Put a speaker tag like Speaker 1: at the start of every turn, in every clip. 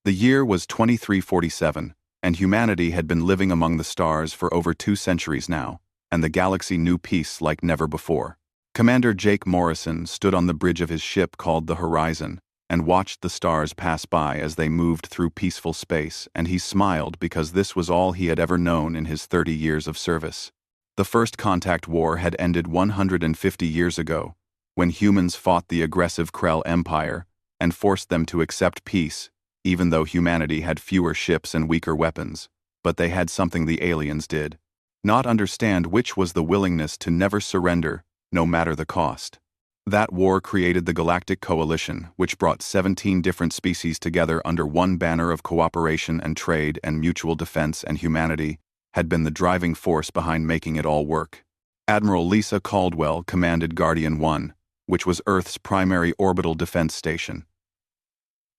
Speaker 1: The year was 2347, and humanity had been living among the stars for over 2 centuries now, and the galaxy knew peace like never before. Commander Jake Morrison stood on the bridge of his ship called the Horizon and watched the stars pass by as they moved through peaceful space, and he smiled because this was all he had ever known in his 30 years of service. The First Contact War had ended 150 years ago, when humans fought the aggressive Krell Empire and forced them to accept peace, even though humanity had fewer ships and weaker weapons. But they had something the aliens did not understand, which was the willingness to never surrender, no matter the cost. That war created the Galactic Coalition, which brought 17 different species together under one banner of cooperation and trade and mutual defense, and humanity had been the driving force behind making it all work. Admiral Lisa Caldwell commanded Guardian 1, which was Earth's primary orbital defense station.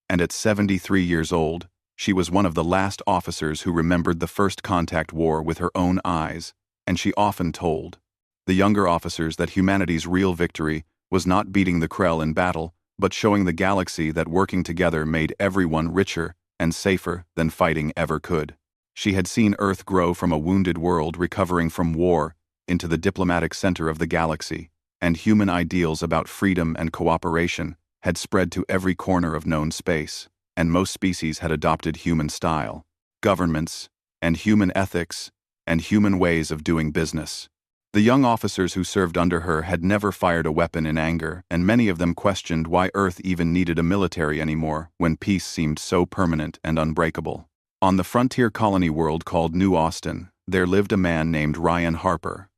Speaker 1: And at 73 years old, she was one of the last officers who remembered the First Contact War with her own eyes, and she often told the younger officers that humanity's real victory was not beating the Krell in battle, but showing the galaxy that working together made everyone richer and safer than fighting ever could. She had seen Earth grow from a wounded world recovering from war into the diplomatic center of the galaxy, and human ideals about freedom and cooperation had spread to every corner of known space, and most species had adopted human style, governments, and human ethics, and human ways of doing business. The young officers who served under her had never fired a weapon in anger, and many of them questioned why Earth even needed a military anymore when peace seemed so permanent and unbreakable. On the frontier colony world called New Austin, there lived a man named Ryan Harper,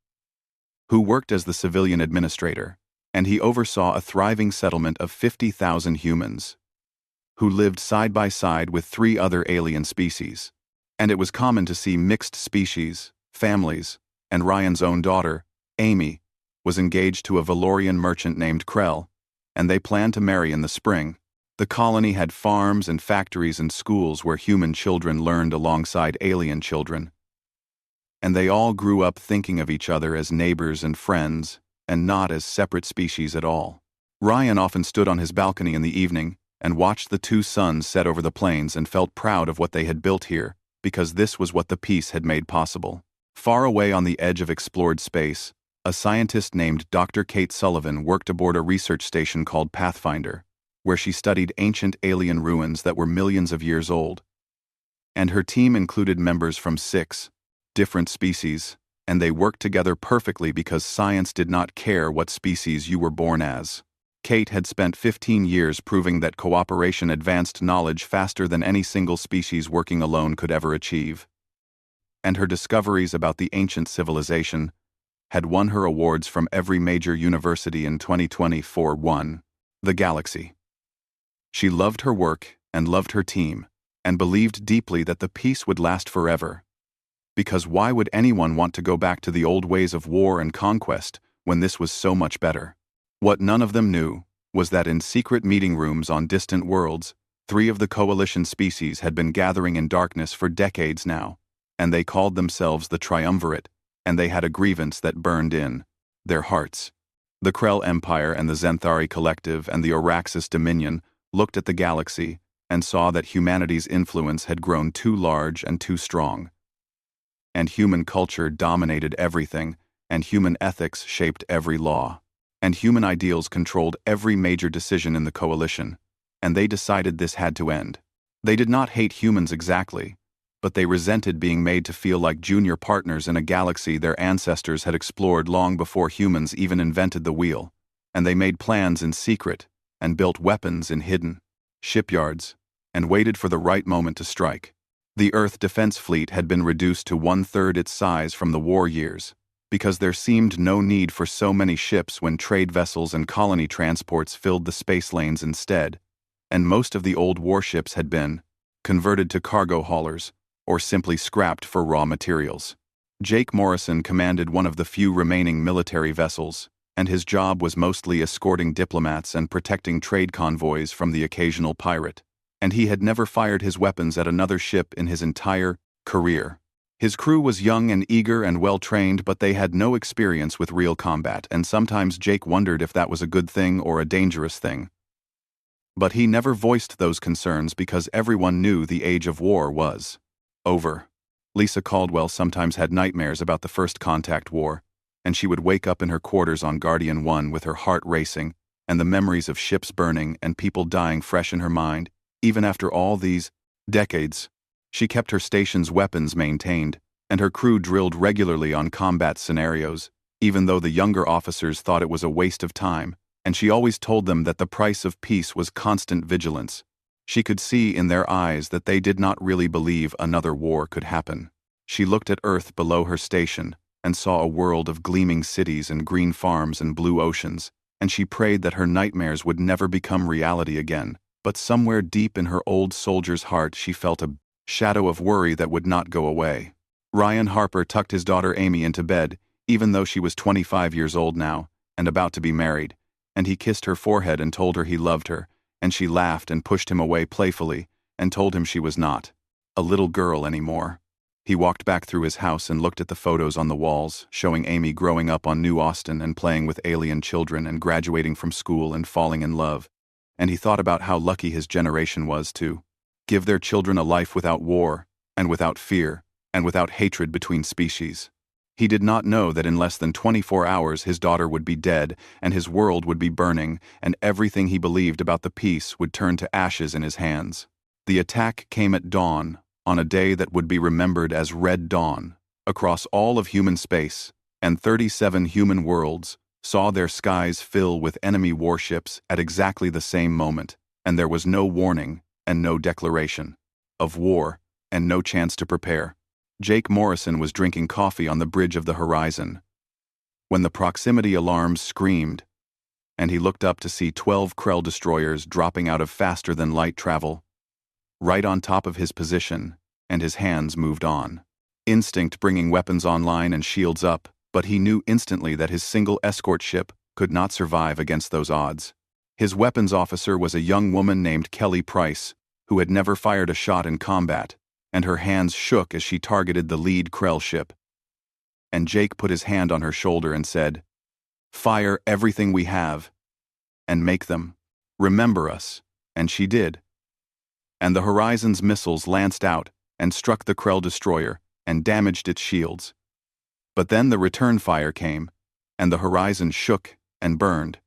Speaker 1: who worked as the civilian administrator, and he oversaw a thriving settlement of 50,000 humans, who lived side by side with 3 other alien species. And it was common to see mixed species, families, and Ryan's own daughter, Amy, was engaged to a Valorian merchant named Krell, and they planned to marry in the spring. The colony had farms and factories and schools where human children learned alongside alien children, and they all grew up thinking of each other as neighbors and friends, and not as separate species at all. Ryan often stood on his balcony in the evening and watched the 2 suns set over the plains and felt proud of what they had built here, because this was what the peace had made possible. Far away on the edge of explored space, a scientist named Dr. Kate Sullivan worked aboard a research station called Pathfinder, where she studied ancient alien ruins that were millions of years old. And her team included members from 6 different species, and they worked together perfectly because science did not care what species you were born as. Kate had spent 15 years proving that cooperation advanced knowledge faster than any single species working alone could ever achieve. And her discoveries about the ancient civilization had won her awards from every major university in 2020 for 1. The galaxy. She loved her work and loved her team, and believed deeply that the peace would last forever. Because why would anyone want to go back to the old ways of war and conquest when this was so much better? What none of them knew was that in secret meeting rooms on distant worlds, 3 of the coalition species had been gathering in darkness for decades now, and they called themselves the Triumvirate, and they had a grievance that burned in their hearts. The Krell Empire and the Zenthari Collective and the Oraxis Dominion looked at the galaxy and saw that humanity's influence had grown too large and too strong. And human culture dominated everything, and human ethics shaped every law. And human ideals controlled every major decision in the coalition, and they decided this had to end. They did not hate humans exactly, but they resented being made to feel like junior partners in a galaxy their ancestors had explored long before humans even invented the wheel, and they made plans in secret, and built weapons in hidden shipyards, and waited for the right moment to strike. The Earth Defense Fleet had been reduced to 1/3 its size from the war years, because there seemed no need for so many ships when trade vessels and colony transports filled the space lanes instead, and most of the old warships had been converted to cargo haulers, or simply scrapped for raw materials. Jake Morrison commanded one of the few remaining military vessels, and his job was mostly escorting diplomats and protecting trade convoys from the occasional pirate, and he had never fired his weapons at another ship in his entire career. His crew was young and eager and well-trained, but they had no experience with real combat, and sometimes Jake wondered if that was a good thing or a dangerous thing. But he never voiced those concerns because everyone knew the age of war was over. Lisa Caldwell sometimes had nightmares about the First Contact War, and she would wake up in her quarters on Guardian 1 with her heart racing, and the memories of ships burning and people dying fresh in her mind. Even after all these decades, she kept her station's weapons maintained, and her crew drilled regularly on combat scenarios, even though the younger officers thought it was a waste of time, and she always told them that the price of peace was constant vigilance. She could see in their eyes that they did not really believe another war could happen. She looked at Earth below her station and saw a world of gleaming cities and green farms and blue oceans, and she prayed that her nightmares would never become reality again. But somewhere deep in her old soldier's heart she felt a shadow of worry that would not go away. Ryan Harper tucked his daughter Amy into bed, even though she was 25 years old now, and about to be married, and he kissed her forehead and told her he loved her, and she laughed and pushed him away playfully, and told him she was not a little girl anymore. He walked back through his house and looked at the photos on the walls, showing Amy growing up on New Austin and playing with alien children and graduating from school and falling in love. And he thought about how lucky his generation was to give their children a life without war, and without fear, and without hatred between species. He did not know that in less than 24 hours his daughter would be dead, and his world would be burning, and everything he believed about the peace would turn to ashes in his hands. The attack came at dawn, on a day that would be remembered as Red Dawn, across all of human space, and 37 human worlds saw their skies fill with enemy warships at exactly the same moment, and there was no warning and no declaration of war and no chance to prepare. Jake Morrison was drinking coffee on the bridge of the horizon when the proximity alarms screamed, and he looked up to see 12 Krell destroyers dropping out of faster-than-light travel right on top of his position, and his hands moved on. Instinct bringing weapons online and shields up, but he knew instantly that his single escort ship could not survive against those odds. His weapons officer was a young woman named Kelly Price, who had never fired a shot in combat, and her hands shook as she targeted the lead Krell ship. And Jake put his hand on her shoulder and said, "Fire everything we have, and make them remember us," and she did. And the Horizon's missiles lanced out and struck the Krell destroyer and damaged its shields. But then the return fire came, and the Horizon shook and burned.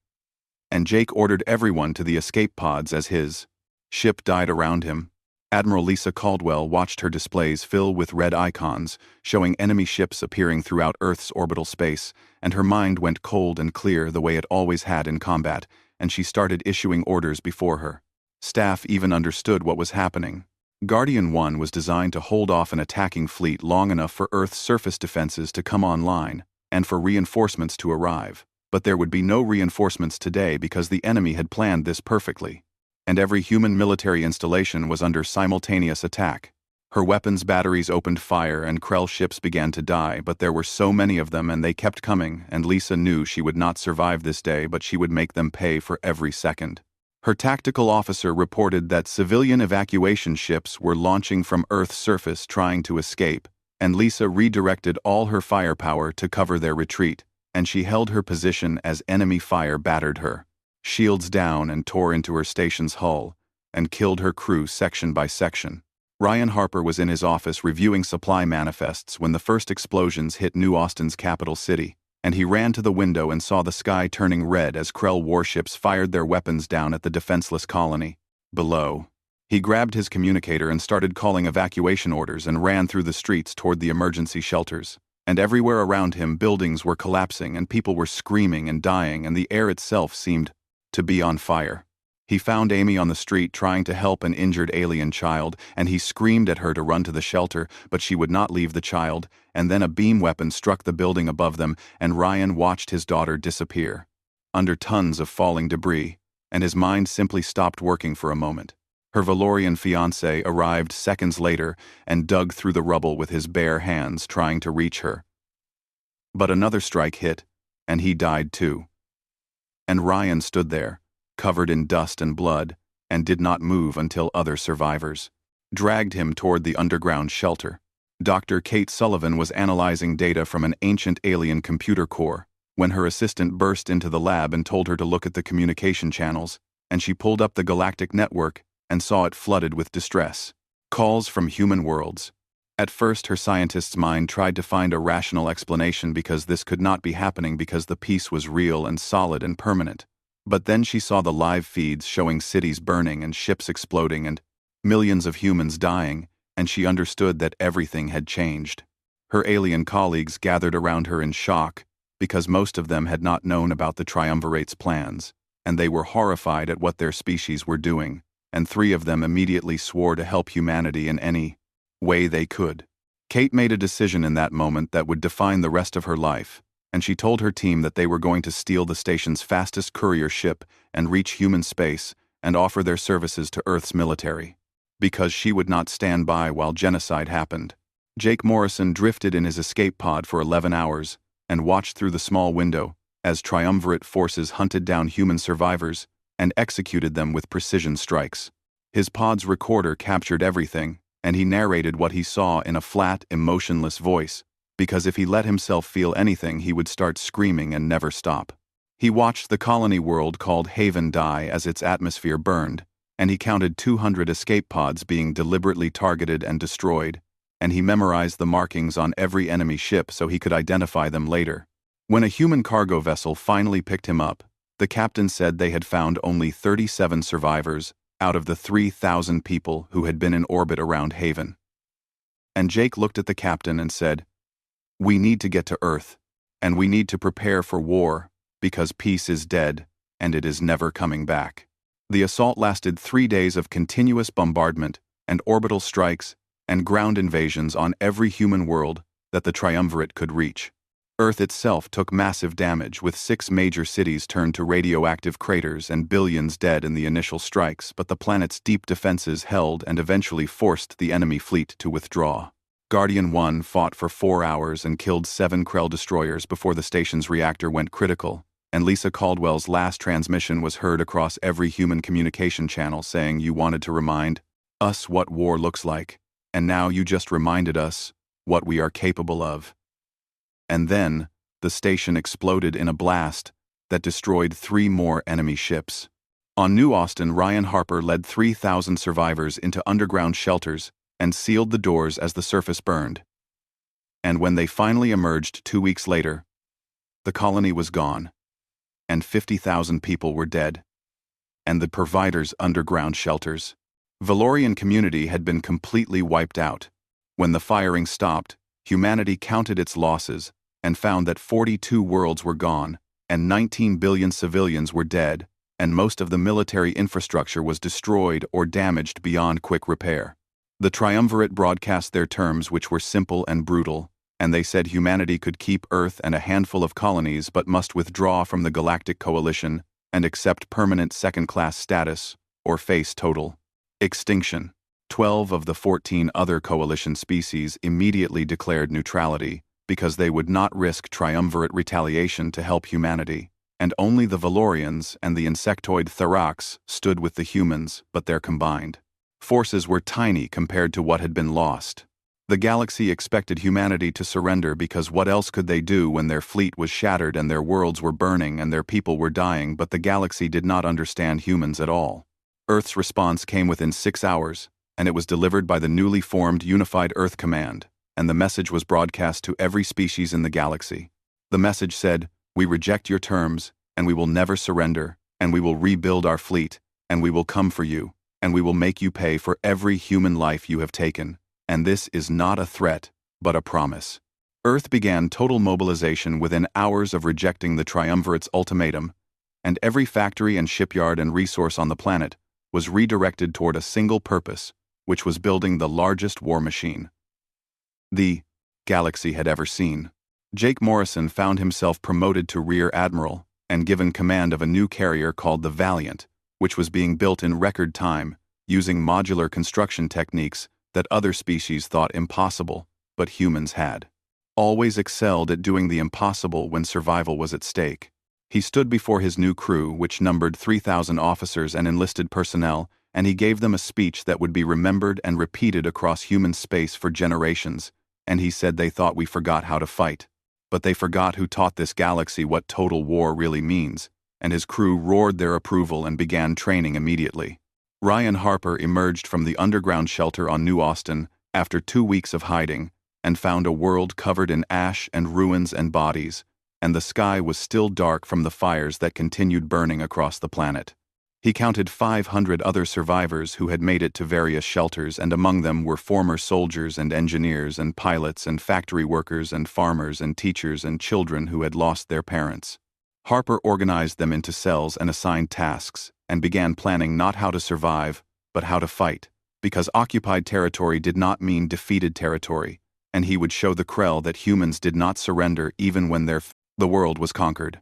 Speaker 1: And Jake ordered everyone to the escape pods as his ship died around him. Admiral Lisa Caldwell watched her displays fill with red icons, showing enemy ships appearing throughout Earth's orbital space, and her mind went cold and clear the way it always had in combat, and she started issuing orders before her. Staff even understood what was happening. Guardian 1 was designed to hold off an attacking fleet long enough for Earth's surface defenses to come online, and for reinforcements to arrive. But there would be no reinforcements today because the enemy had planned this perfectly. And every human military installation was under simultaneous attack. Her weapons batteries opened fire and Krell ships began to die, but there were so many of them and they kept coming, and Lisa knew she would not survive this day, but she would make them pay for every second. Her tactical officer reported that civilian evacuation ships were launching from Earth's surface trying to escape, and Lisa redirected all her firepower to cover their retreat, and she held her position as enemy fire battered her, shields down, and tore into her station's hull, and killed her crew section by section. Ryan Harper was in his office reviewing supply manifests when the first explosions hit New Austin's capital city, and he ran to the window and saw the sky turning red as Krell warships fired their weapons down at the defenseless colony below. He grabbed his communicator and started calling evacuation orders and ran through the streets toward the emergency shelters. And everywhere around him, buildings were collapsing and people were screaming and dying, and the air itself seemed to be on fire. He found Amy on the street trying to help an injured alien child, and he screamed at her to run to the shelter, but she would not leave the child, and then a beam weapon struck the building above them, and Ryan watched his daughter disappear under tons of falling debris, and his mind simply stopped working for a moment. Her Valorian fiancé arrived seconds later and dug through the rubble with his bare hands trying to reach her. But another strike hit, and he died too. And Ryan stood there, covered in dust and blood, and did not move until other survivors dragged him toward the underground shelter. Dr. Kate Sullivan was analyzing data from an ancient alien computer core when her assistant burst into the lab and told her to look at the communication channels, and she pulled up the galactic network and saw it flooded with distress. Calls from human worlds. At first, her scientist's mind tried to find a rational explanation because this could not be happening because the peace was real and solid and permanent. But then she saw the live feeds showing cities burning and ships exploding and millions of humans dying, and she understood that everything had changed. Her alien colleagues gathered around her in shock because most of them had not known about the Triumvirate's plans, and they were horrified at what their species were doing, and 3 of them immediately swore to help humanity in any way they could. Kate made a decision in that moment that would define the rest of her life, and she told her team that they were going to steal the station's fastest courier ship and reach human space and offer their services to Earth's military. Because she would not stand by while genocide happened. Jake Morrison drifted in his escape pod for 11 hours and watched through the small window as Triumvirate forces hunted down human survivors and executed them with precision strikes. His pod's recorder captured everything, and he narrated what he saw in a flat, emotionless voice, because if he let himself feel anything he would start screaming and never stop. He watched the colony world called Haven die as its atmosphere burned, and he counted 200 escape pods being deliberately targeted and destroyed, and he memorized the markings on every enemy ship so he could identify them later. When a human cargo vessel finally picked him up, the captain said they had found only 37 survivors out of the 3,000 people who had been in orbit around Haven. And Jake looked at the captain and said, "We need to get to Earth, and we need to prepare for war, because peace is dead, and it is never coming back." The assault lasted 3 days of continuous bombardment and orbital strikes and ground invasions on every human world that the Triumvirate could reach. Earth itself took massive damage, with 6 major cities turned to radioactive craters and billions dead in the initial strikes, but the planet's deep defenses held and eventually forced the enemy fleet to withdraw. Guardian 1 fought for 4 hours and killed 7 Krell destroyers before the station's reactor went critical, and Lisa Caldwell's last transmission was heard across every human communication channel saying, "You wanted to remind us what war looks like, and now you just reminded us what we are capable of." And then, the station exploded in a blast that destroyed 3 more enemy ships. On New Austin, Ryan Harper led 3,000 survivors into underground shelters and sealed the doors as the surface burned. And when they finally emerged 2 weeks later, the colony was gone, and 50,000 people were dead. And the provider's underground shelters. Valorian community had been completely wiped out. When the firing stopped, humanity counted its losses and found that 42 worlds were gone, and 19 billion civilians were dead, and most of the military infrastructure was destroyed or damaged beyond quick repair. The Triumvirate broadcast their terms, which were simple and brutal, and they said humanity could keep Earth and a handful of colonies but must withdraw from the Galactic Coalition and accept permanent second-class status or face total extinction. 12 of the 14 other coalition species immediately declared neutrality because they would not risk Triumvirate retaliation to help humanity, and only the Valorians and the insectoid Therax stood with the humans, but their combined forces were tiny compared to what had been lost. The galaxy expected humanity to surrender because what else could they do when their fleet was shattered and their worlds were burning and their people were dying, but the galaxy did not understand humans at all. Earth's response came within 6 hours, and it was delivered by the newly formed Unified Earth Command, and the message was broadcast to every species in the galaxy. The message said, "We reject your terms, and we will never surrender, and we will rebuild our fleet, and we will come for you, and we will make you pay for every human life you have taken. And this is not a threat, but a promise." Earth began total mobilization within hours of rejecting the Triumvirate's ultimatum, and every factory and shipyard and resource on the planet was redirected toward a single purpose, which was building the largest war machine the galaxy had ever seen. Jake Morrison found himself promoted to Rear Admiral and given command of a new carrier called the Valiant, which was being built in record time, using modular construction techniques that other species thought impossible, but humans had always excelled at doing the impossible when survival was at stake. He stood before his new crew, which numbered 3,000 officers and enlisted personnel, and he gave them a speech that would be remembered and repeated across human space for generations, and he said they thought we forgot how to fight. But they forgot who taught this galaxy what total war really means, and his crew roared their approval and began training immediately. Ryan Harper emerged from the underground shelter on New Austin after 2 weeks of hiding and found a world covered in ash and ruins and bodies, and the sky was still dark from the fires that continued burning across the planet. He counted 500 other survivors who had made it to various shelters, and among them were former soldiers and engineers and pilots and factory workers and farmers and teachers and children who had lost their parents. Harper organized them into cells and assigned tasks, and began planning not how to survive, but how to fight, because occupied territory did not mean defeated territory, and he would show the Krell that humans did not surrender even when the world was conquered.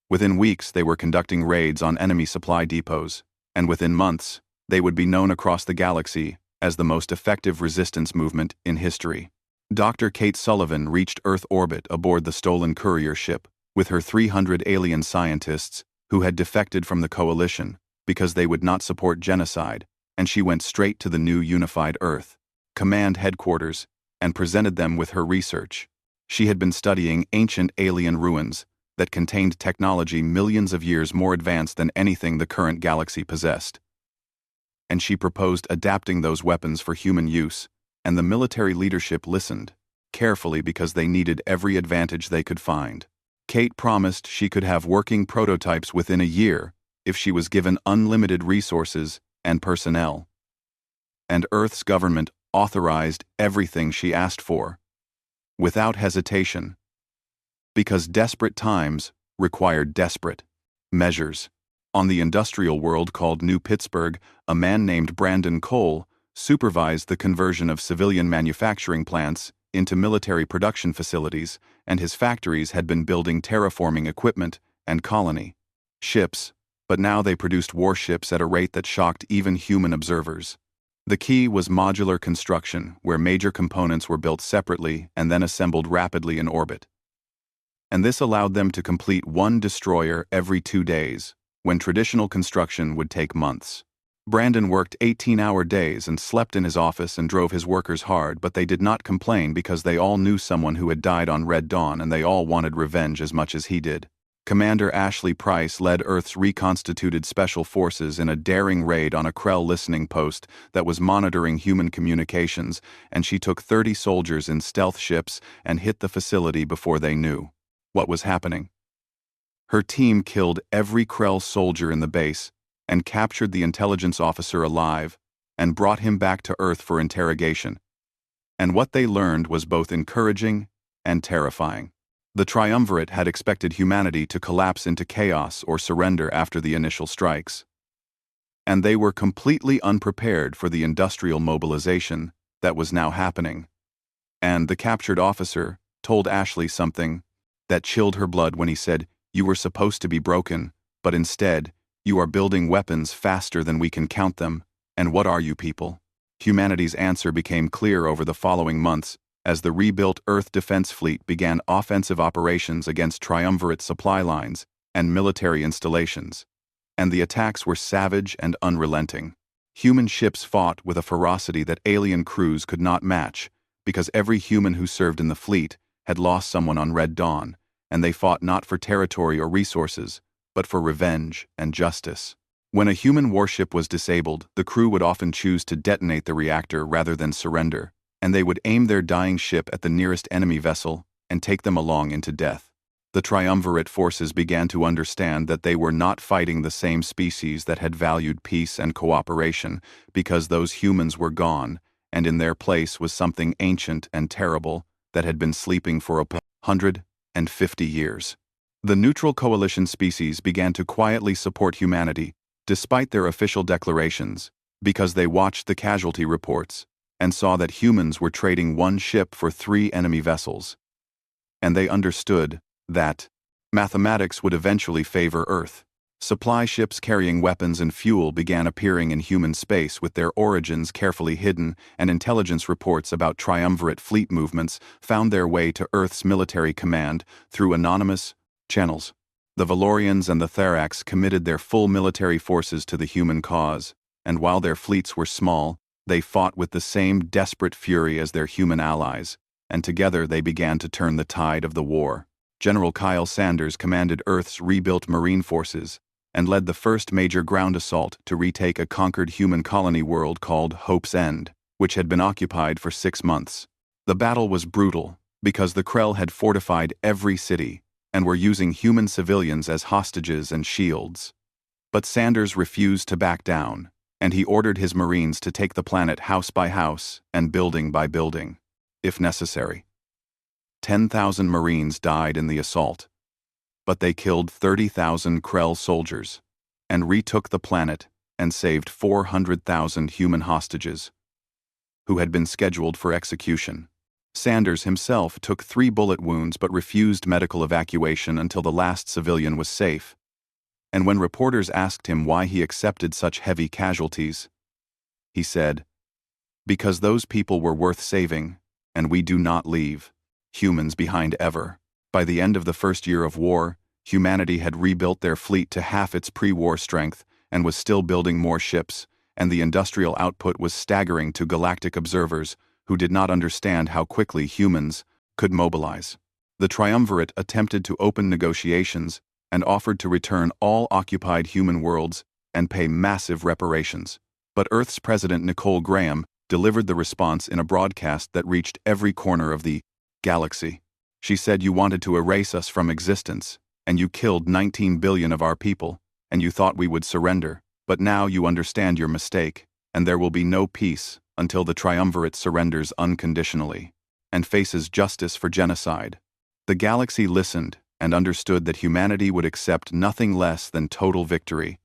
Speaker 1: Within weeks, they were conducting raids on enemy supply depots, and within months, they would be known across the galaxy as the most effective resistance movement in history. Dr. Kate Sullivan reached Earth orbit aboard the stolen courier ship with her 300 alien scientists who had defected from the Coalition because they would not support genocide, and she went straight to the new unified Earth Command headquarters and presented them with her research. She had been studying ancient alien ruins that contained technology millions of years more advanced than anything the current galaxy possessed. And she proposed adapting those weapons for human use, and the military leadership listened, carefully because they needed every advantage they could find. Kate promised she could have working prototypes within a year if she was given unlimited resources and personnel. And Earth's government authorized everything she asked for, without hesitation, because desperate times required desperate measures. On the industrial world called New Pittsburgh, a man named Brandon Cole supervised the conversion of civilian manufacturing plants into military production facilities, and his factories had been building terraforming equipment and colony ships, but now they produced warships at a rate that shocked even human observers. The key was modular construction, where major components were built separately and then assembled rapidly in orbit. And this allowed them to complete one destroyer every 2 days, when traditional construction would take months. Brandon worked 18-hour days and slept in his office and drove his workers hard, but they did not complain because they all knew someone who had died on Red Dawn, and they all wanted revenge as much as he did. Commander Ashley Price led Earth's reconstituted special forces in a daring raid on a Krell listening post that was monitoring human communications, and she took 30 soldiers in stealth ships and hit the facility before they knew what was happening. Her team killed every Krell soldier in the base and captured the intelligence officer alive and brought him back to Earth for interrogation. And what they learned was both encouraging and terrifying. The Triumvirate had expected humanity to collapse into chaos or surrender after the initial strikes. And they were completely unprepared for the industrial mobilization that was now happening. And the captured officer told Ashley something that chilled her blood when he said, "You were supposed to be broken, but instead, you are building weapons faster than we can count them. And what are you people?" Humanity's answer became clear over the following months as the rebuilt Earth Defense Fleet began offensive operations against Triumvirate supply lines and military installations. And the attacks were savage and unrelenting. Human ships fought with a ferocity that alien crews could not match, because every human who served in the fleet had lost someone on Red Dawn, and they fought not for territory or resources, but for revenge and justice. When a human warship was disabled, the crew would often choose to detonate the reactor rather than surrender, and they would aim their dying ship at the nearest enemy vessel and take them along into death. The Triumvirate forces began to understand that they were not fighting the same species that had valued peace and cooperation, because those humans were gone, and in their place was something ancient and terrible that had been sleeping for 150 years. The neutral coalition species began to quietly support humanity, despite their official declarations, because they watched the casualty reports and saw that humans were trading one ship for 3 enemy vessels. And they understood that mathematics would eventually favor Earth. Supply ships carrying weapons and fuel began appearing in human space with their origins carefully hidden, and intelligence reports about Triumvirate fleet movements found their way to Earth's military command through anonymous channels. The Valorians and the Therax committed their full military forces to the human cause, and while their fleets were small, they fought with the same desperate fury as their human allies, and together they began to turn the tide of the war. General Kyle Sanders commanded Earth's rebuilt Marine forces and led the first major ground assault to retake a conquered human colony world called Hope's End, which had been occupied for 6 months. The battle was brutal because the Krell had fortified every city and were using human civilians as hostages and shields. But Sanders refused to back down, and he ordered his Marines to take the planet house by house and building by building, if necessary. 10,000 Marines died in the assault, but they killed 30,000 Krell soldiers and retook the planet and saved 400,000 human hostages who had been scheduled for execution. Sanders himself took 3 bullet wounds but refused medical evacuation until the last civilian was safe. And when reporters asked him why he accepted such heavy casualties, he said, "Because those people were worth saving, and we do not leave humans behind ever." By the end of the first year of war, humanity had rebuilt their fleet to half its pre-war strength and was still building more ships, and the industrial output was staggering to galactic observers who did not understand how quickly humans could mobilize. The Triumvirate attempted to open negotiations and offered to return all occupied human worlds and pay massive reparations. But Earth's President Nicole Graham delivered the response in a broadcast that reached every corner of the galaxy. She said, "You wanted to erase us from existence, and you killed 19 billion of our people, and you thought we would surrender, but now you understand your mistake, and there will be no peace until the Triumvirate surrenders unconditionally and faces justice for genocide." The galaxy listened and understood that humanity would accept nothing less than total victory,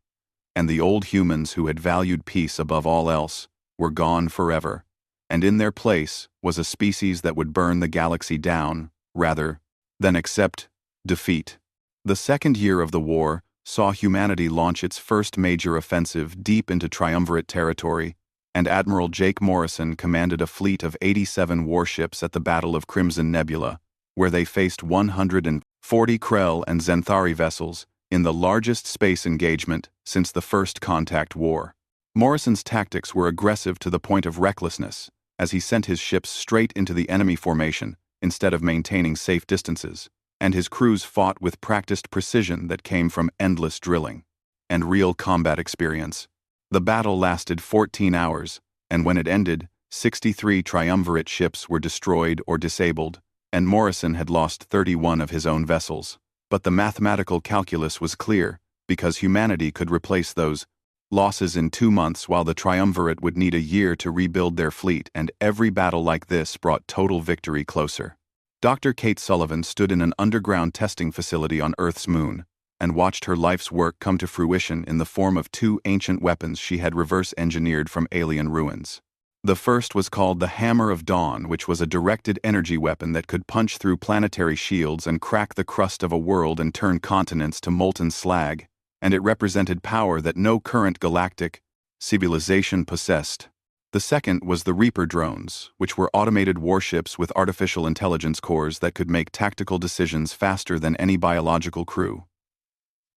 Speaker 1: and the old humans who had valued peace above all else were gone forever, and in their place was a species that would burn the galaxy down rather than accept defeat. The second year of the war saw humanity launch its first major offensive deep into Triumvirate territory, and Admiral Jake Morrison commanded a fleet of 87 warships at the Battle of Crimson Nebula, where they faced 140 Krell and Zenthari vessels in the largest space engagement since the First Contact War. Morrison's tactics were aggressive to the point of recklessness, as he sent his ships straight into the enemy formation instead of maintaining safe distances, and his crews fought with practiced precision that came from endless drilling and real combat experience. The battle lasted 14 hours, and when it ended, 63 Triumvirate ships were destroyed or disabled, and Morrison had lost 31 of his own vessels. But the mathematical calculus was clear, because humanity could replace those losses in 2 months while the Triumvirate would need a year to rebuild their fleet, and every battle like this brought total victory closer. Dr. Kate Sullivan stood in an underground testing facility on Earth's moon and watched her life's work come to fruition in the form of 2 ancient weapons she had reverse-engineered from alien ruins. The first was called the Hammer of Dawn, which was a directed energy weapon that could punch through planetary shields and crack the crust of a world and turn continents to molten slag, and it represented power that no current galactic civilization possessed. The second was the Reaper drones, which were automated warships with artificial intelligence cores that could make tactical decisions faster than any biological crew.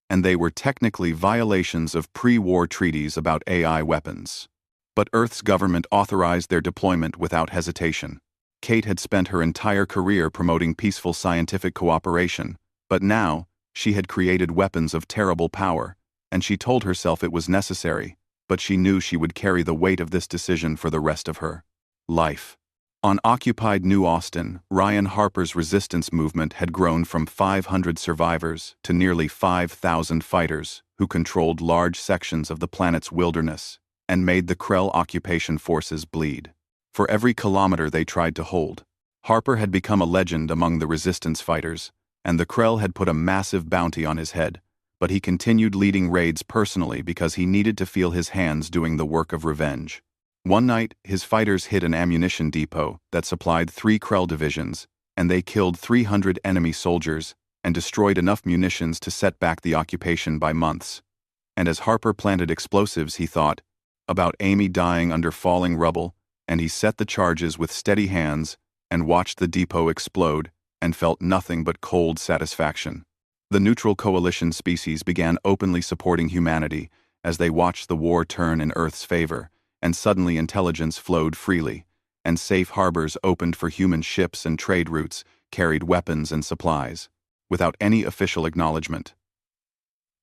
Speaker 1: And they were technically violations of pre-war treaties about AI weapons. But Earth's government authorized their deployment without hesitation. Kate had spent her entire career promoting peaceful scientific cooperation, but now she had created weapons of terrible power, and she told herself it was necessary, but she knew she would carry the weight of this decision for the rest of her life. On occupied New Austin, Ryan Harper's resistance movement had grown from 500 survivors to nearly 5,000 fighters who controlled large sections of the planet's wilderness and made the Krell occupation forces bleed. For every kilometer they tried to hold, Harper had become a legend among the resistance fighters, and the Krell had put a massive bounty on his head, but he continued leading raids personally because he needed to feel his hands doing the work of revenge. One night, his fighters hit an ammunition depot that supplied 3 Krell divisions, and they killed 300 enemy soldiers and destroyed enough munitions to set back the occupation by months. And as Harper planted explosives, he thought about Amy dying under falling rubble, and he set the charges with steady hands and watched the depot explode and felt nothing but cold satisfaction. The neutral coalition species began openly supporting humanity as they watched the war turn in Earth's favor, and suddenly intelligence flowed freely, and safe harbors opened for human ships and trade routes carried weapons and supplies. without any official acknowledgement.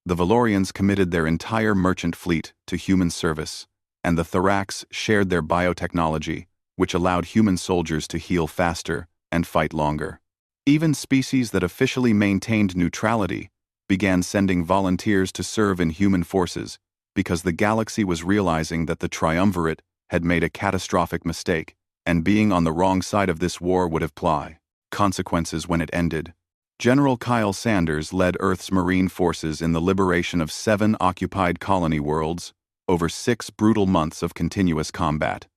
Speaker 1: The Valorians committed their entire merchant fleet to human service, and the Thorax shared their biotechnology, which allowed human soldiers to heal faster and fight longer. Even species that officially maintained neutrality began sending volunteers to serve in human forces because the galaxy was realizing that the Triumvirate had made a catastrophic mistake, and being on the wrong side of this war would have consequences when it ended. General Kyle Sanders led Earth's Marine forces in the liberation of 7 occupied colony worlds over 6 brutal months of continuous combat.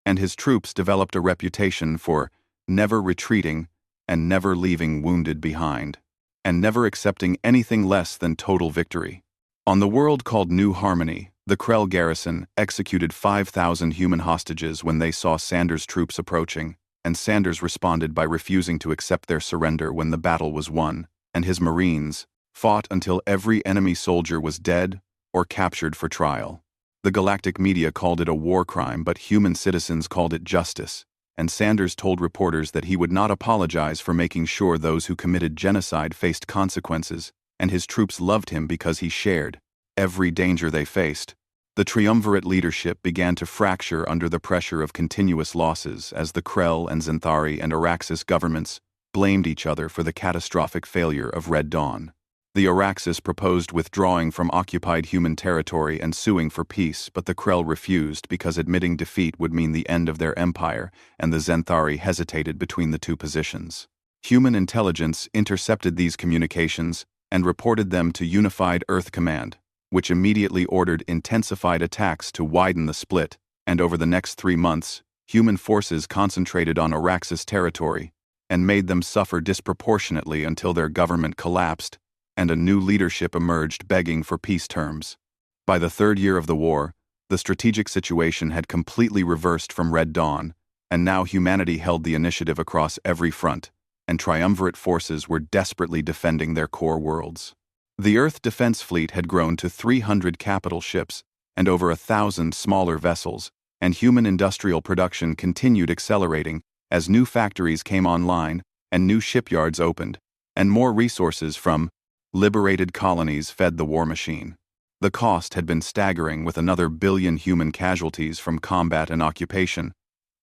Speaker 1: And his troops developed a reputation for never retreating and never leaving wounded behind, and never accepting anything less than total victory. On the world called New Harmony, the Krell garrison executed 5,000 human hostages when they saw Sanders' troops approaching, and Sanders responded by refusing to accept their surrender when the battle was won, and his Marines fought until every enemy soldier was dead or captured for trial. The galactic media called it a war crime, but human citizens called it justice, and Sanders told reporters that he would not apologize for making sure those who committed genocide faced consequences, and his troops loved him because he shared every danger they faced. The Triumvirate leadership began to fracture under the pressure of continuous losses as the Krell and Xanthari and Araxis governments blamed each other for the catastrophic failure of Red Dawn. The Araxis proposed withdrawing from occupied human territory and suing for peace, but the Krell refused because admitting defeat would mean the end of their empire, and the Xanthari hesitated between the two positions. Human intelligence intercepted these communications and reported them to Unified Earth Command, which immediately ordered intensified attacks to widen the split, and over the next 3 months, human forces concentrated on Araxis territory and made them suffer disproportionately until their government collapsed and a new leadership emerged begging for peace terms. By the 3rd year of the war, the strategic situation had completely reversed from Red Dawn, and now humanity held the initiative across every front, and Triumvirate forces were desperately defending their core worlds. The Earth Defense Fleet had grown to 300 capital ships and over 1,000 smaller vessels, and human industrial production continued accelerating as new factories came online and new shipyards opened, and more resources from liberated colonies fed the war machine. The cost had been staggering, with another 1 billion human casualties from combat and occupation,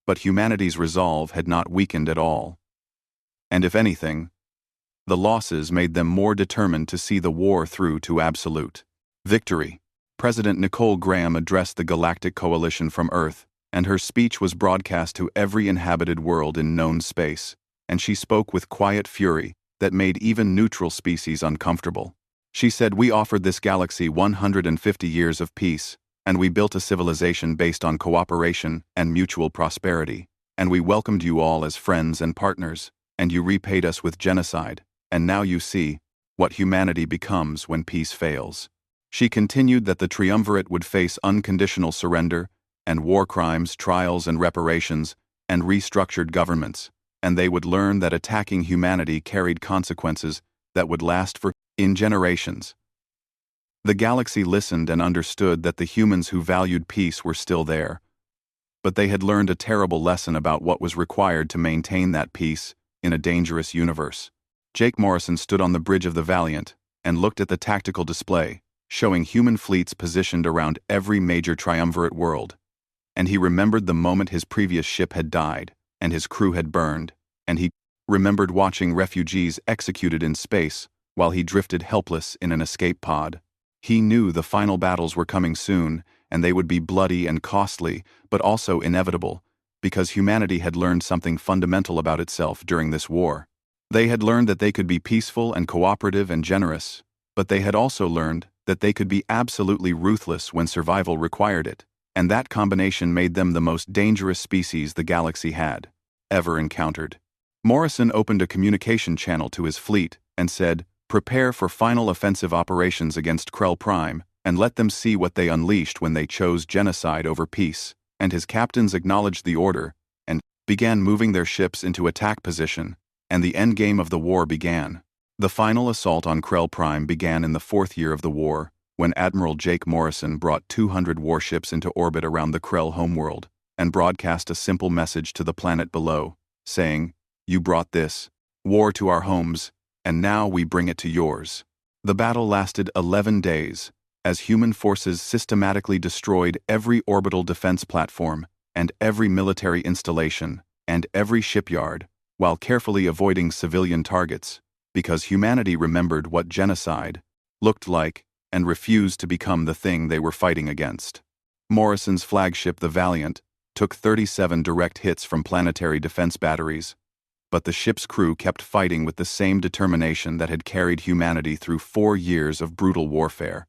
Speaker 1: but humanity's resolve had not weakened at all. And if anything, the losses made them more determined to see the war through to absolute victory. President Nicole Graham addressed the Galactic Coalition from Earth, and her speech was broadcast to every inhabited world in known space, and she spoke with quiet fury that made even neutral species uncomfortable. She said, "We offered this galaxy 150 years of peace, and we built a civilization based on cooperation and mutual prosperity, and we welcomed you all as friends and partners, and you repaid us with genocide, and now you see what humanity becomes when peace fails." She continued that the Triumvirate would face unconditional surrender and war crimes, trials and reparations, and restructured governments, and they would learn that attacking humanity carried consequences that would last for generations. The galaxy listened and understood that the humans who valued peace were still there, but they had learned a terrible lesson about what was required to maintain that peace in a dangerous universe. Jake Morrison stood on the bridge of the Valiant and looked at the tactical display, showing human fleets positioned around every major Triumvirate world, and he remembered the moment his previous ship had died and his crew had burned, and he remembered watching refugees executed in space while he drifted helpless in an escape pod. He knew the final battles were coming soon, and they would be bloody and costly, but also inevitable, because humanity had learned something fundamental about itself during this war. They had learned that they could be peaceful and cooperative and generous, but they had also learned that they could be absolutely ruthless when survival required it, and that combination made them the most dangerous species the galaxy had ever encountered. Morrison opened a communication channel to his fleet and said, "Prepare for final offensive operations against Krell Prime, and let them see what they unleashed when they chose genocide over peace." And his captains acknowledged the order and began moving their ships into attack position, and the endgame of the war began. The final assault on Krell Prime began in the 4th year of the war, when Admiral Jake Morrison brought 200 warships into orbit around the Krell homeworld and broadcast a simple message to the planet below, saying, "You brought this war to our homes, and now we bring it to yours. The battle lasted 11 days, as human forces systematically destroyed every orbital defense platform, and every military installation, and every shipyard, while carefully avoiding civilian targets, because humanity remembered what genocide looked like and refused to become the thing they were fighting against. Morrison's flagship, the Valiant, took 37 direct hits from planetary defense batteries, but the ship's crew kept fighting with the same determination that had carried humanity through 4 years of brutal warfare.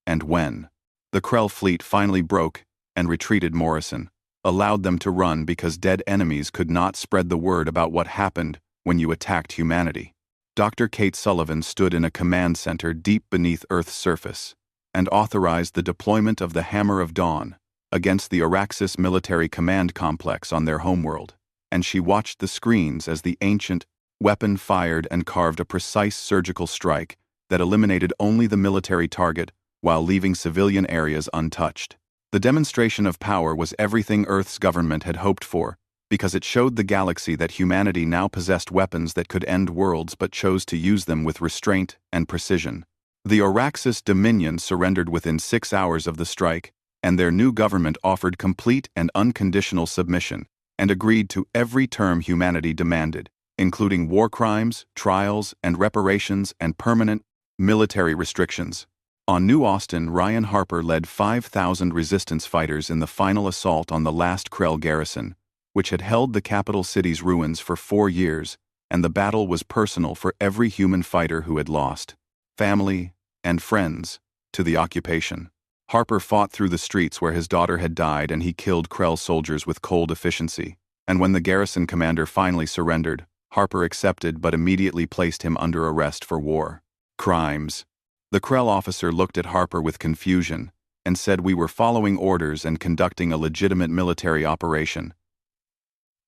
Speaker 1: And when the Krell fleet finally broke and retreated, Morrison allowed them to run because dead enemies could not spread the word about what happened when you attacked humanity. Dr. Kate Sullivan stood in a command center deep beneath Earth's surface and authorized the deployment of the Hammer of Dawn against the Araxis military command complex on their homeworld, and she watched the screens as the ancient weapon fired and carved a precise surgical strike that eliminated only the military target while leaving civilian areas untouched. The demonstration of power was everything Earth's government had hoped for, because it showed the galaxy that humanity now possessed weapons that could end worlds but chose to use them with restraint and precision. The Araxis Dominion surrendered within 6 hours of the strike, and their new government offered complete and unconditional submission, and agreed to every term humanity demanded, including war crimes, trials, and reparations, and permanent military restrictions. On New Austin, Ryan Harper led 5,000 resistance fighters in the final assault on the last Krell garrison, which had held the capital city's ruins for 4 years, and the battle was personal for every human fighter who had lost family and friends to the occupation. Harper fought through the streets where his daughter had died, and he killed Krell soldiers with cold efficiency. And when the garrison commander finally surrendered, Harper accepted but immediately placed him under arrest for war crimes. The Krell officer looked at Harper with confusion and said, "We were following orders and conducting a legitimate military operation."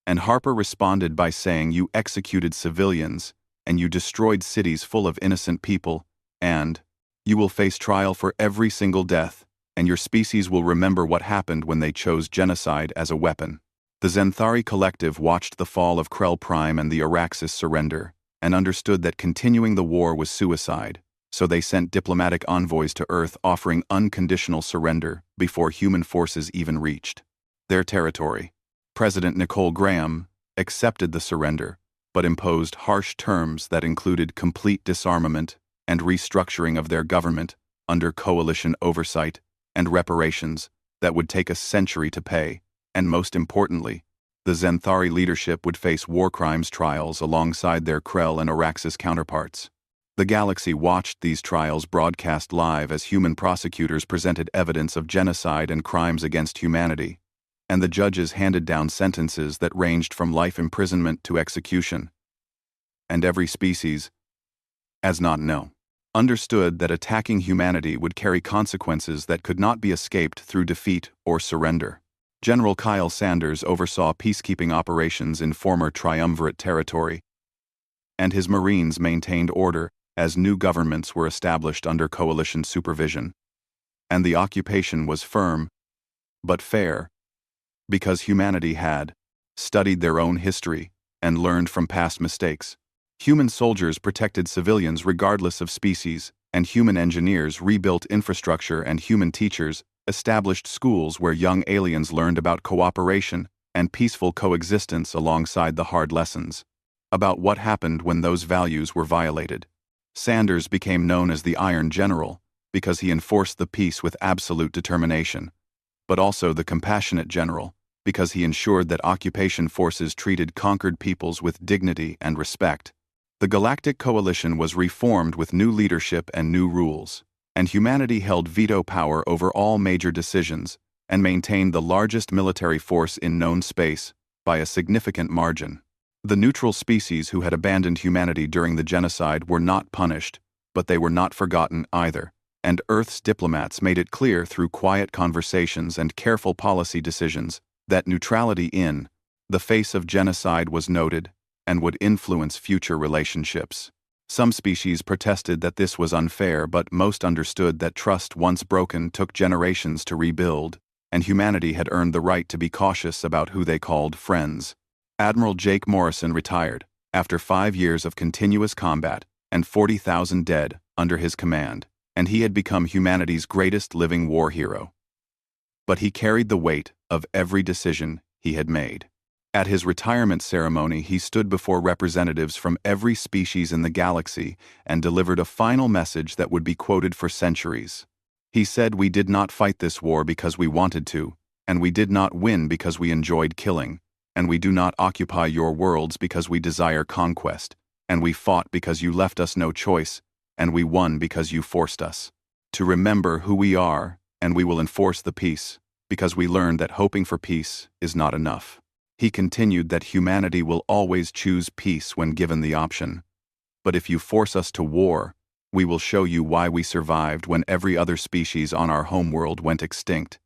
Speaker 1: And Harper responded by saying, "You executed civilians, and you destroyed cities full of innocent people, and you will face trial for every single death, and your species will remember what happened when they chose genocide as a weapon." The Zenthari Collective watched the fall of Krell Prime and the Araxis surrender, and understood that continuing the war was suicide, so they sent diplomatic envoys to Earth offering unconditional surrender before human forces even reached their territory. President Nicole Graham accepted the surrender, but imposed harsh terms that included complete disarmament and restructuring of their government under coalition oversight and reparations that would take a century to pay, and most importantly, the Zenthari leadership would face war crimes trials alongside their Krell and Araxis counterparts. The galaxy watched these trials broadcast live as human prosecutors presented evidence of genocide and crimes against humanity, and the judges handed down sentences that ranged from life imprisonment to execution. And every species, as not know, understood that attacking humanity would carry consequences that could not be escaped through defeat or surrender. General Kyle Sanders oversaw peacekeeping operations in former Triumvirate territory, and his Marines maintained order as new governments were established under coalition supervision. And the occupation was firm, but fair, because humanity had studied their own history and learned from past mistakes. Human soldiers protected civilians regardless of species, and human engineers rebuilt infrastructure, and human teachers established schools where young aliens learned about cooperation and peaceful coexistence alongside the hard lessons about what happened when those values were violated. Sanders became known as the Iron General because he enforced the peace with absolute determination, but also the Compassionate General because he ensured that occupation forces treated conquered peoples with dignity and respect. The Galactic Coalition was reformed with new leadership and new rules, and humanity held veto power over all major decisions and maintained the largest military force in known space by a significant margin. The neutral species who had abandoned humanity during the genocide were not punished, but they were not forgotten either, and Earth's diplomats made it clear through quiet conversations and careful policy decisions that neutrality in the face of genocide was noted and would influence future relationships. Some species protested that this was unfair, but most understood that trust once broken took generations to rebuild, and humanity had earned the right to be cautious about who they called friends. Admiral Jake Morrison retired after 5 years of continuous combat, and 40,000 dead under his command, and he had become humanity's greatest living war hero. But he carried the weight of every decision he had made. At his retirement ceremony, he stood before representatives from every species in the galaxy and delivered a final message that would be quoted for centuries. He said, "We did not fight this war because we wanted to, and we did not win because we enjoyed killing, and we do not occupy your worlds because we desire conquest, and we fought because you left us no choice, and we won because you forced us to remember who we are, and we will enforce the peace, because we learned that hoping for peace is not enough." He continued that humanity will always choose peace when given the option. "But if you force us to war, we will show you why we survived when every other species on our homeworld went extinct.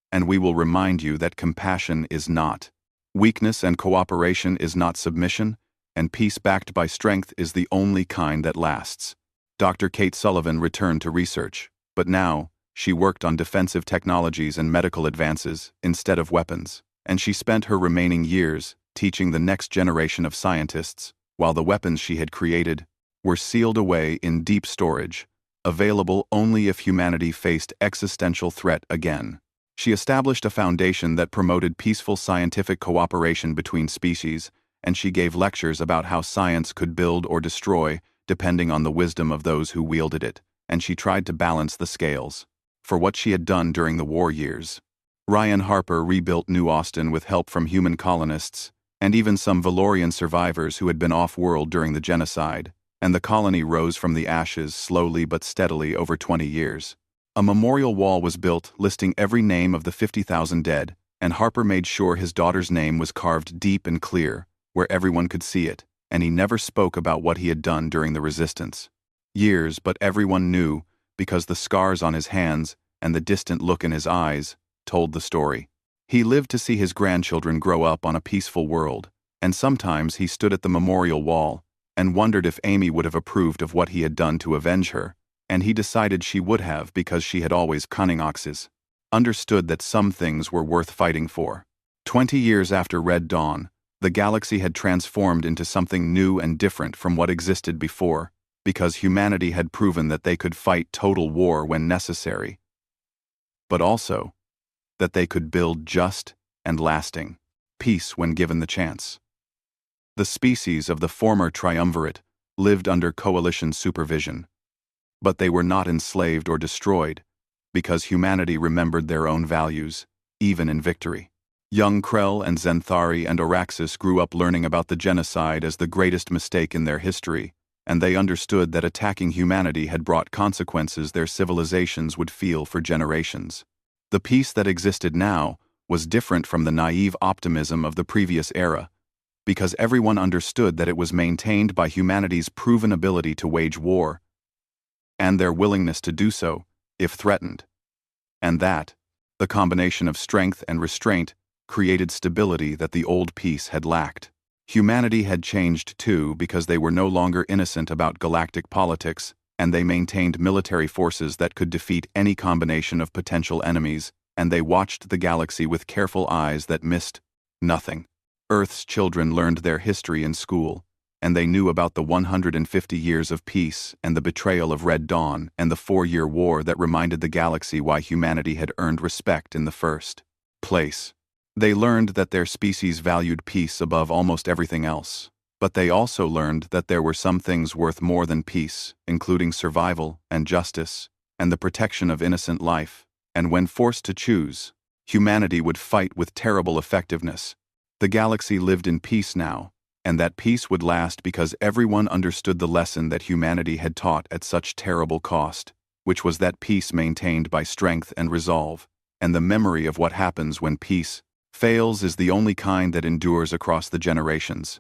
Speaker 1: And we will remind you that compassion is not weakness, and cooperation is not submission, and peace backed by strength is the only kind that lasts." Dr. Kate Sullivan returned to research, but now she worked on defensive technologies and medical advances instead of weapons, and she spent her remaining years teaching the next generation of scientists, while the weapons she had created were sealed away in deep storage, available only if humanity faced existential threat again. She established a foundation that promoted peaceful scientific cooperation between species, and she gave lectures about how science could build or destroy depending on the wisdom of those who wielded it, and she tried to balance the scales for what she had done during the war years. Ryan Harper rebuilt New Austin with help from human colonists, and even some Valorian survivors who had been off-world during the genocide, and the colony rose from the ashes slowly but steadily over 20 years. A memorial wall was built listing every name of the 50,000 dead, and Harper made sure his daughter's name was carved deep and clear, where everyone could see it, and he never spoke about what he had done during the resistance. Years, but everyone knew, because the scars on his hands and the distant look in his eyes told the story. He lived to see his grandchildren grow up on a peaceful world, and sometimes he stood at the memorial wall and wondered if Amy would have approved of what he had done to avenge her, and he decided she would have because she had always understood that some things were worth fighting for. 20 years after Red Dawn, the galaxy had transformed into something new and different from what existed before, because humanity had proven that they could fight total war when necessary, but also that they could build just and lasting peace when given the chance. The species of the former triumvirate lived under coalition supervision, but they were not enslaved or destroyed, because humanity remembered their own values, even in victory. Young Krell and Zenthari and Oraxis grew up learning about the genocide as the greatest mistake in their history, and they understood that attacking humanity had brought consequences their civilizations would feel for generations. The peace that existed now was different from the naive optimism of the previous era, because everyone understood that it was maintained by humanity's proven ability to wage war, and their willingness to do so, if threatened. And that, the combination of strength and restraint, created stability that the old peace had lacked. Humanity had changed too, because they were no longer innocent about galactic politics, and they maintained military forces that could defeat any combination of potential enemies, and they watched the galaxy with careful eyes that missed nothing. Earth's children learned their history in school, and they knew about the 150 years of peace and the betrayal of Red Dawn and the 4-year war that reminded the galaxy why humanity had earned respect in the first place. They learned that their species valued peace above almost everything else, but they also learned that there were some things worth more than peace, including survival and justice and the protection of innocent life, and when forced to choose, humanity would fight with terrible effectiveness. The galaxy lived in peace now, and that peace would last because everyone understood the lesson that humanity had taught at such terrible cost, which was that peace maintained by strength and resolve, and the memory of what happens when peace fails is the only kind that endures across the generations.